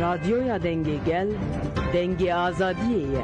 Radyoya denge gel, denge azadiye.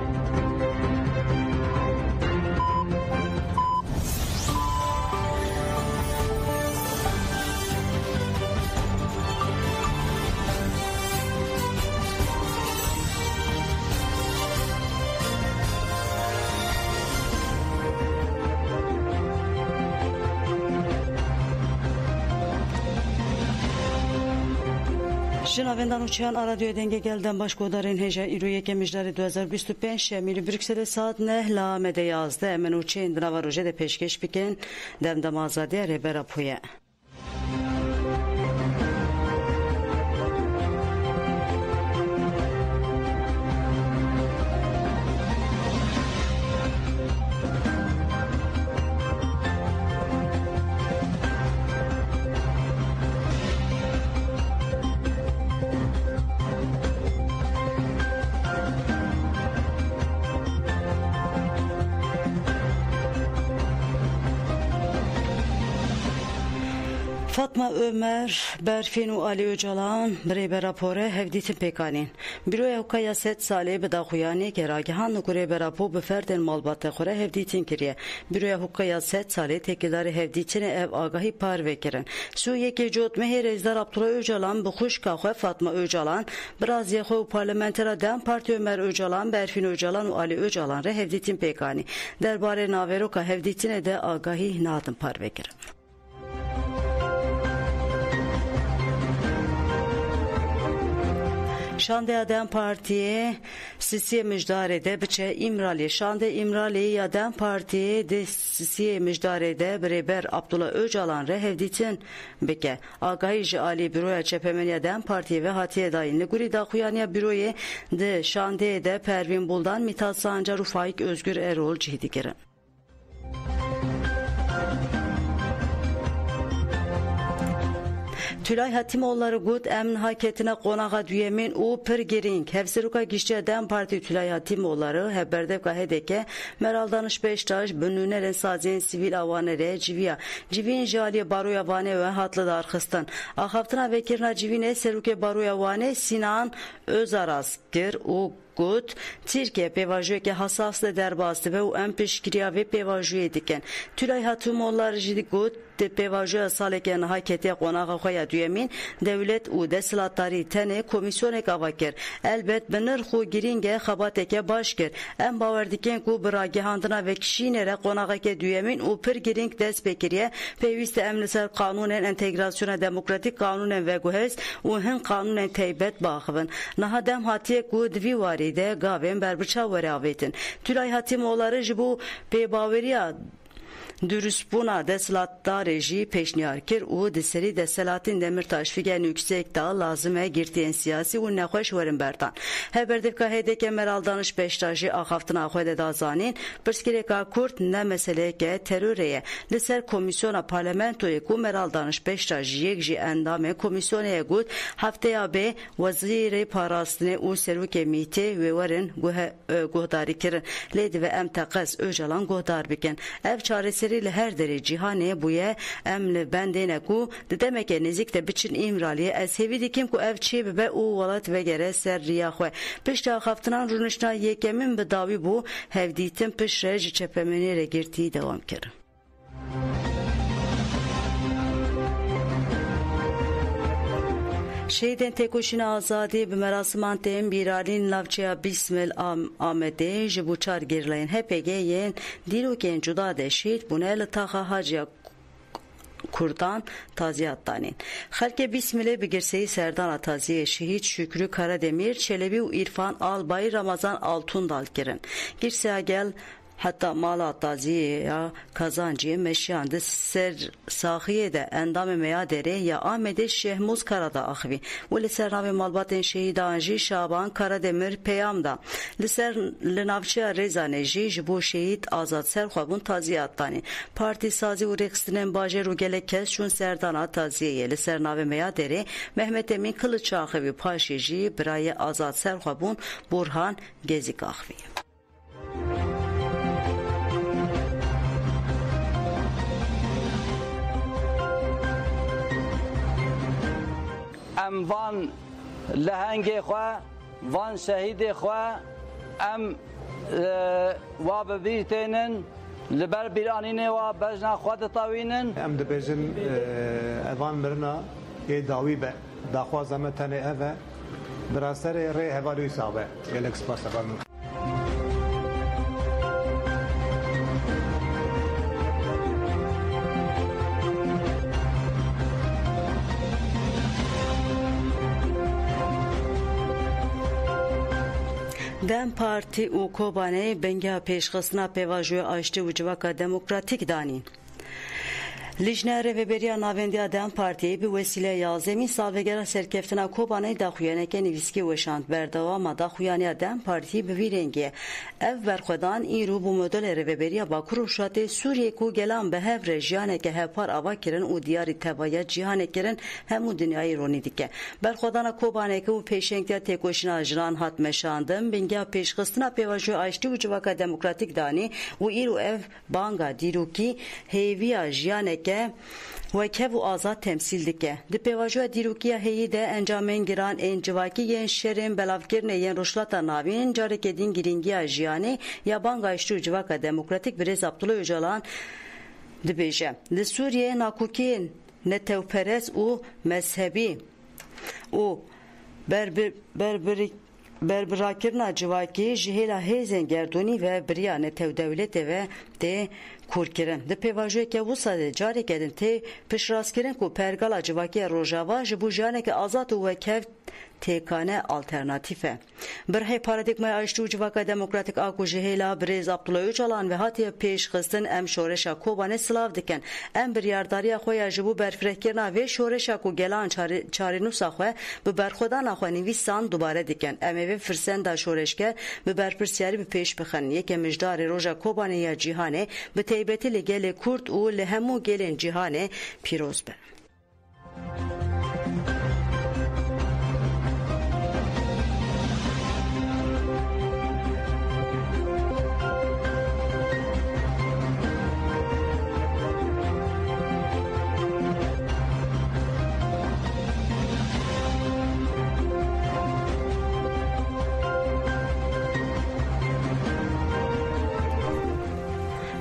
Jinavendan uçayan Radyo Denge gelden başkodarın heja İroye kemişleri 2025 Mili Brüksel'e saat nehla mede yazdı. Hemen uçayın dına roje de peşkeş biken demdem azadiye rebera puye. Fatma Ömer, Berfin و Ali Öcalan برای راپور هفدیت پیکانین. بیروی حکای 7 ساله به داخویانی که راگهان نکوری براپو به فرد مالبات خوره هفدیتین کریه. بیروی حکای 7 ساله تکیدار هفدیتین ev آگاهی par vekirin. Su yeki cotmehi Rezdar Abdullah Öcalan bu xuş kaxwe Fatma Öcalan, Brazya xwe parlamentera Dem Parti Ömer Öcalan, Berfin Öcalan و Ali Öcalan re hevdîtin pêkanî. Derbarê naveroka hevdîtinê de agahî nadim par vekirin. Şande Dem Partiye Sisiye müjdarede biçe İmrali. Şande İmrali ya Dem Partiye de Sisiye müjdarede bireber Abdullah Öcalan re hevditin bike. Agahî Ali büroya çepemeniye Dem Partiye ve Hatiye dayınlı guri da xuyaniye büroye de Şande de Pervin Buldan Mithat Sancar Faik Özgür Erol cihdikirin. Tülay Hatimoğulları Gud emn haketine konağa düyemin u pır giring. Hevseruka gişçe Dem Parti Tülay Hatimoğulları heberdevka hedeke Meral Danış Beştaş bönüneren sazen sivil avanere civiya. Civin jaliye baroya vane ve hatlı da arkıstan. Ahaftına vekirna civine seruke baroya vane Sinan Özarazgir u Gut, Türkiye pevajoye ke hassaslı derbastı ve o en peşkiriya ve pevajoye diken. Tülay Hatimoğulları jidi Gut de pevajoya saleken hakete konağa koya düyemin devlet u deslatari tene komisyonek avakir. Elbet benirxu giringe xabateke başkir. En baverdiken ku bıragihandına ve kişinere konağa ke düyemin u pır giring des bekiriye peviste emnisel kanunen entegrasyona demokratik kanunen ve guhez u hin kanunen teybet bağıvın. Naha dem hatiye ku dvi var de gavem berbırça veravetin. Tülay Hatimoğulları jibu pebaveriya dürüstbuna deslatta reji peşniyar kir u deseri deselatin Demirtaş figen yüksek da lazıme girtiyen siyasi u nekhoş verin bertan. Heberdevka hedeke Meral Danış Beştaş'ı ahaftına ahvede da zanin pırskireka kurt ne meseleke teröreye liser komisyona parlamentoye ku Meral Danış Beştaş yekji endame komisyoneye gud haftaya be vaziri parastine u seruke mite ve verin guhdari kirin ledi ve emtekas Öcalan guhdar biken ev çaresi her deri cihane buye emle bendene ku demeke nezikte biçin İmraliye ez hevidikim ku ev çi be u valat ve gere ser riyaxwe pişta haftanan runişna yekemin be davi bu hevditim pişrej çepemenere girtiği devam kere. Şeyden tekoşina azadi bir merasman tem biralin lavçaya bismil amede jibuçar girleyin hepege yen diloken cuda de şehit bunel taha hacya Kurdan taziyattanin. Halke bismile bigirseyi Serdan Ataziye Şehit Şükrü Karademir Çelebi İrfan Albay Ramazan Altundal girin. Girseya gel hatta mala taziye ya kazancı meşyandı ser sahiye de endam meyadere ya Ahmet Şehmuz Karada ahvi ve liser navi malbaten şehidanji Şaban Karademir peyamda liser linavçı rezaneji bu şehit azat serxabun taziyattani parti sazi u rekstinen bajeru gelekes şun Serdana taziye liser navi meyadere Mehmet Emin Kılıçaxevi paşeji birayı azat serxabun Burhan Gezik ahvi. Emvan لهنگ خو وان شهید خو ام واببیتنن لبر بیرانین و بجنا خود طاوینن ام دبیجن اوان مرنا ای داوی به داخواز امتنه اوه براسر ری هوالوی صعبه گلک سپاس اقامون Dem Parti û Kobanê bengeha pêşxistina pêvajoya Aştî û Civaka Demokratîk danîn. Lijne Rêveberiya Navendiya Dem Partiyê bi wesîleya yazemîn salvegera serkeftina Kobanê daxuyaneke nivîskî weşand. Berdewama daxuyaniya Dem Partiyê bi vî rengê ev berxwedan îro bu modelê Rêveberiya Bakur û Şatê Sûriyê ku gelan bi hev re jiyaneke hevpar ava kirin û diyarî tevaya cîhanê kirin hemû dinyayê ronî dike. Berxwedana Kobaneke û pêşengtiya têkoşîna jinan hat meşandin. Bengeha pêşxistina pêvajoya Aştî û Civaka Demokratîk danî û îro ev banga dîrokî hêviya jiyaneke وکه و آزاد تمثیل دکه. دی پیواجو دیروکیا هی ده انجامین گران این جواکی ین شرم بلافکرنه ین رشلات ناوین جاره که دین گرینگی آجیانه یا بانگایشتو جواکا دموکراتیک بریز عبدالله öcalan دی بیجه. دی سوریه ناکوکین نتوپرس و مذهبی و بربراکرنا جواکی جهیلا هیزن گردونی و بریا نتو دولت و ده کورکرن. ده پیواجوی که وساده جاری کردن ته پشراسکرن کو پرگالا جواکی روژاوا جبو جانه که آزاد و کف تکانه alternatife. Birhey paradigmaya Aştî û Civaka Demokratîk a ku ji hêla Birêz Abdullah Öcalan ve hatiye pêşxistin em şoreşa Kobanê silav dikin. Em biryardariya xwe ya ji bo berfirehkirina vê şoreşa ku gelan çarînûsa xwe bi berxwedana xwe nivîsan dubare dikin. Em ê vê firsenda şoreşker bi berpirsyarî bi pêş bixin. Yekê mijdarê roja Kobanê ya cîhanê bi taybetî li gelê Kurd û li hemû gelên cîhanê pîroz be.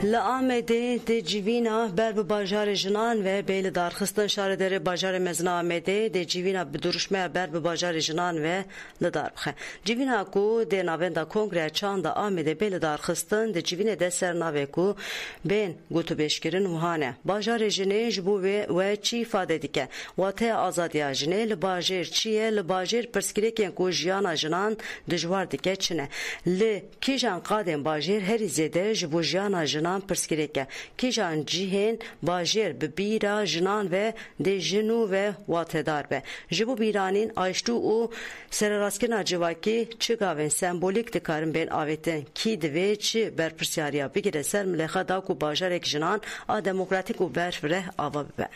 Li Amedê di civîna ber bi bajarê jinan ve bêli darxistin şaredarê bajarê mezin Amedê di civîna bi duruşmeya ber bi bajarê jinan ve li dar bixe. Civîna ku dê navenda Kongreya Çanda Amedê bêli darxistin di civînê de sernavê ku bên gotûbêjkirin wiha. Bajarê jinê ji bo we çi îfade dike. Wateya azadiya jinê li bajêr çi ye? Li bajêr pirsgirêkên ku jiyana jinan dijwar dike çi ne? Li kîjan qadên bajêr herî zêde ji bo jiyana jinan pirsgirêk e. Kîjan cihên bajêr bi bîra jinan ve dê jinû ve watedar be. Ji bo bîranîn aştû û serrastkirina civakî çi gavên sembolîk dikarin bên avêtin? Kî divê çi berpirsyariya bigire ser milexa da ku bajarek jinan a demokratîk û berfireh ava bibe.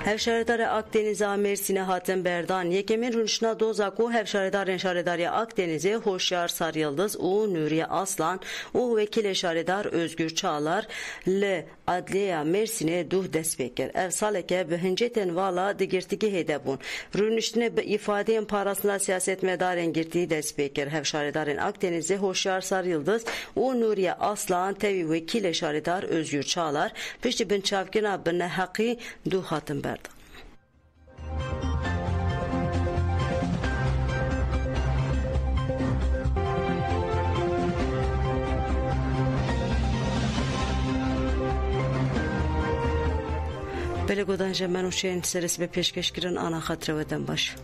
Hevşaredara Akdeniz'e Mersin'e hatin berdan. Yekemin rünşna dozaku hevşaredarın şaredariya Akdeniz'e Hoşyar Saryıldız u Nuriye Aslan u vekil şaredar Özgür Çağlar le adliya Mersin'e duh destekir. Ev saleke bihinceten vala digirtiki hedebun. Rünüştüne ifadeyen parasına siyaset medarın girtiği destekir. Hevşaredarın Akdeniz'e Hoşyar Saryıldız u Nuriye Aslan tevi vekil şaredar Özgür Çağlar pişti bin çavkina bin haqi duh hatin berdan. Bele godan jemen û şên serî be pêşkêşkirin ana xatirê we dem baş.